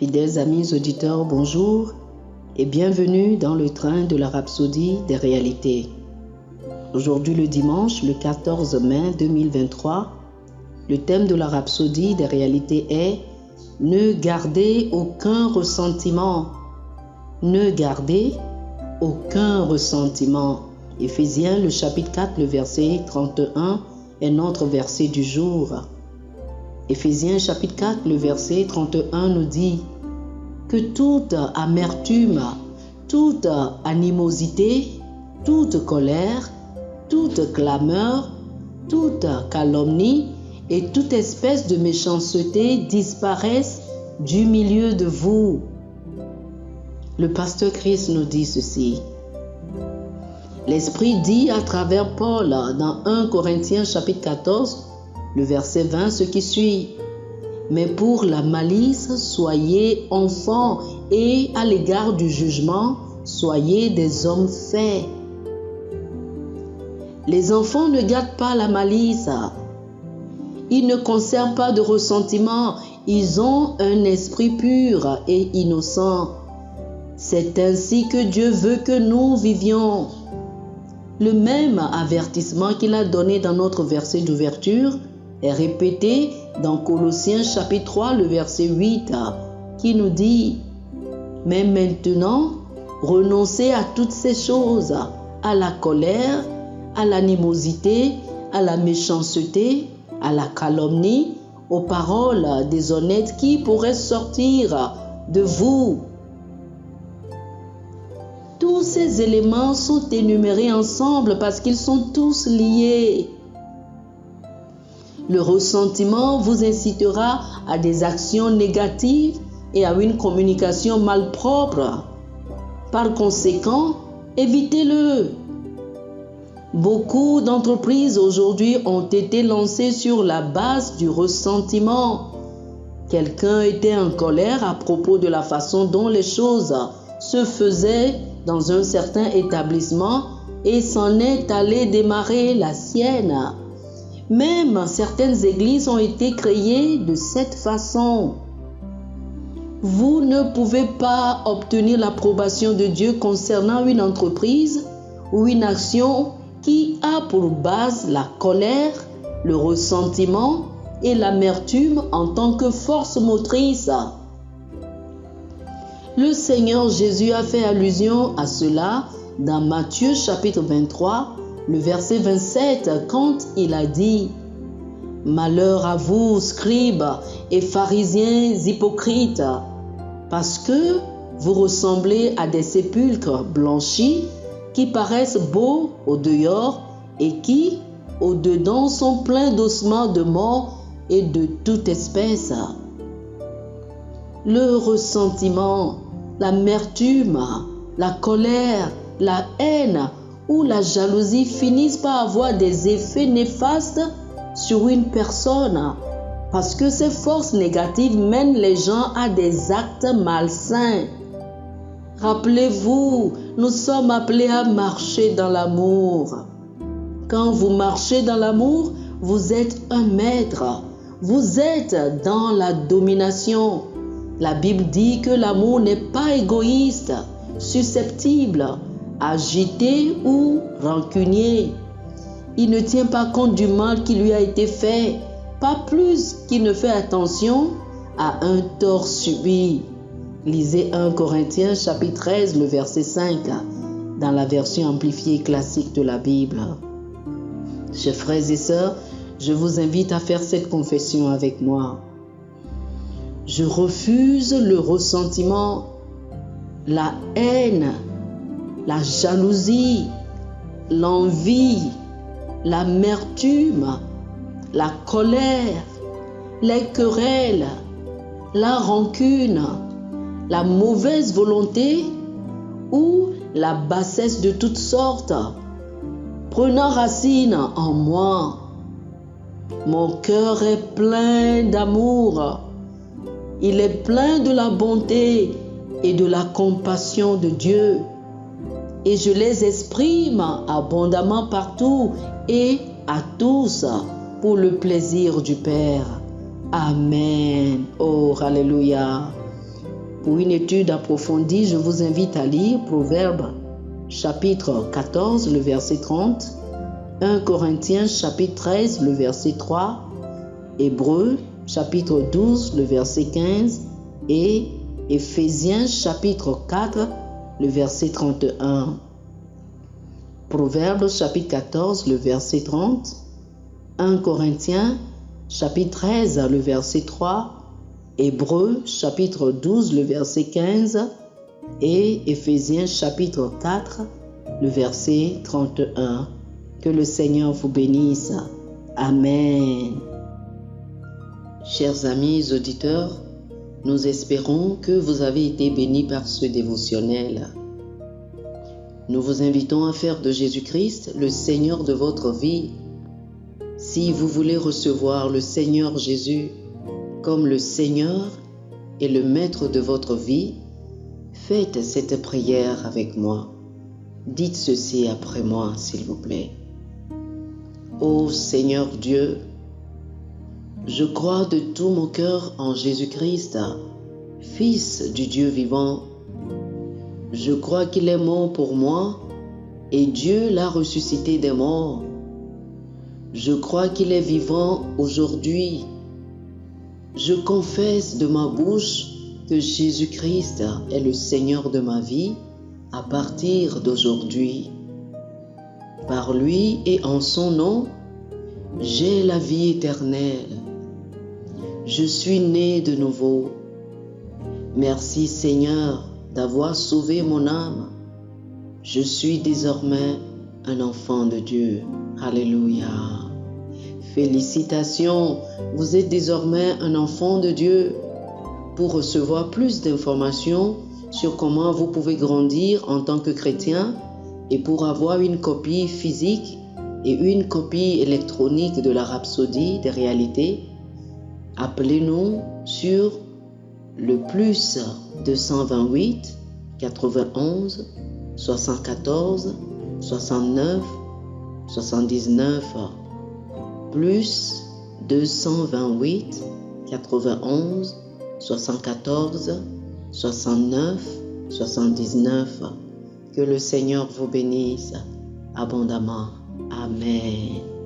Fidèles amis auditeurs, bonjour et bienvenue dans le train de la rhapsodie des réalités. Aujourd'hui le dimanche, le 14 mai 2023, le thème de la rhapsodie des réalités est « Ne gardez aucun ressentiment ». Ne gardez aucun ressentiment. Éphésiens, le chapitre 4, le verset 31 est notre verset du jour. Éphésiens, chapitre 4, le verset 31 nous dit que toute amertume, toute animosité, toute colère, toute clameur, toute calomnie et toute espèce de méchanceté disparaissent du milieu de vous. Le pasteur Christ nous dit ceci. L'Esprit dit à travers Paul dans 1 Corinthiens chapitre 14, le verset 20, ce qui suit. Mais pour la malice, soyez enfants et à l'égard du jugement, soyez des hommes faits. Les enfants ne gardent pas la malice. Ils ne conservent pas de ressentiment. Ils ont un esprit pur et innocent. C'est ainsi que Dieu veut que nous vivions. Le même avertissement qu'il a donné dans notre verset d'ouverture est répété dans Colossiens chapitre 3, le verset 8, qui nous dit « Mais maintenant, renoncez à toutes ces choses, à la colère, à l'animosité, à la méchanceté, à la calomnie, aux paroles déshonnêtes qui pourraient sortir de vous. » Tous ces éléments sont énumérés ensemble parce qu'ils sont tous liés. Le ressentiment vous incitera à des actions négatives et à une communication malpropre. Par conséquent, évitez-le. Beaucoup d'entreprises aujourd'hui ont été lancées sur la base du ressentiment. Quelqu'un était en colère à propos de la façon dont les choses se faisaient dans un certain établissement et s'en est allé démarrer la sienne. Même certaines églises ont été créées de cette façon. Vous ne pouvez pas obtenir l'approbation de Dieu concernant une entreprise ou une action qui a pour base la colère, le ressentiment et l'amertume en tant que force motrice. Le Seigneur Jésus a fait allusion à cela dans Matthieu chapitre 23, le verset 27, quand il a dit « Malheur à vous, scribes et pharisiens hypocrites, parce que vous ressemblez à des sépulcres blanchis qui paraissent beaux au dehors et qui, au dedans, sont pleins d'ossements de mort et de toute espèce. » Le ressentiment, l'amertume, la colère, la haine ou la jalousie finissent par avoir des effets néfastes sur une personne parce que ces forces négatives mènent les gens à des actes malsains. Rappelez-vous, nous sommes appelés à marcher dans l'amour. Quand vous marchez dans l'amour, vous êtes un maître. Vous êtes dans la domination. La Bible dit que l'amour n'est pas égoïste, susceptible, agité ou rancunier. Il ne tient pas compte du mal qui lui a été fait, pas plus qu'il ne fait attention à un tort subi. Lisez 1 Corinthiens chapitre 13, le verset 5, dans la version amplifiée classique de la Bible. Chers frères et sœurs, je vous invite à faire cette confession avec moi. Je refuse le ressentiment, la haine, la jalousie, l'envie, l'amertume, la colère, les querelles, la rancune, la mauvaise volonté ou la bassesse de toutes sortes, prenant racine en moi. Mon cœur est plein d'amour. Il est plein de la bonté et de la compassion de Dieu. Et je les exprime abondamment partout et à tous pour le plaisir du Père. Amen. Oh, alléluia. Pour une étude approfondie, je vous invite à lire Proverbes chapitre 14, le verset 30, 1 Corinthiens chapitre 13, le verset 3, Hébreux chapitre 12, le verset 15 et Éphésiens chapitre 4, le verset 31. Proverbes chapitre 14, le verset 30, 1 Corinthiens chapitre 13, le verset 3, Hébreux chapitre 12, le verset 15 et Éphésiens chapitre 4, le verset 31. Que le Seigneur vous bénisse. Amen. Chers amis auditeurs, nous espérons que vous avez été bénis par ce dévotionnel. Nous vous invitons à faire de Jésus-Christ le Seigneur de votre vie. Si vous voulez recevoir le Seigneur Jésus comme le Seigneur et le Maître de votre vie, faites cette prière avec moi. Dites ceci après moi, s'il vous plaît. Ô Seigneur Dieu, je crois de tout mon cœur en Jésus-Christ, Fils du Dieu vivant. Je crois qu'il est mort pour moi et Dieu l'a ressuscité des morts. Je crois qu'il est vivant aujourd'hui. Je confesse de ma bouche que Jésus-Christ est le Seigneur de ma vie à partir d'aujourd'hui. Par lui et en son nom, j'ai la vie éternelle. Je suis né de nouveau. Merci Seigneur d'avoir sauvé mon âme. Je suis désormais un enfant de Dieu. Alléluia. Félicitations, vous êtes désormais un enfant de Dieu. Pour recevoir plus d'informations sur comment vous pouvez grandir en tant que chrétien et pour avoir une copie physique et une copie électronique de la Rhapsodie des réalités, appelez-nous sur le plus 228 91 74 69 79 plus 228 91 74 69 79. Que le Seigneur vous bénisse abondamment. Amen.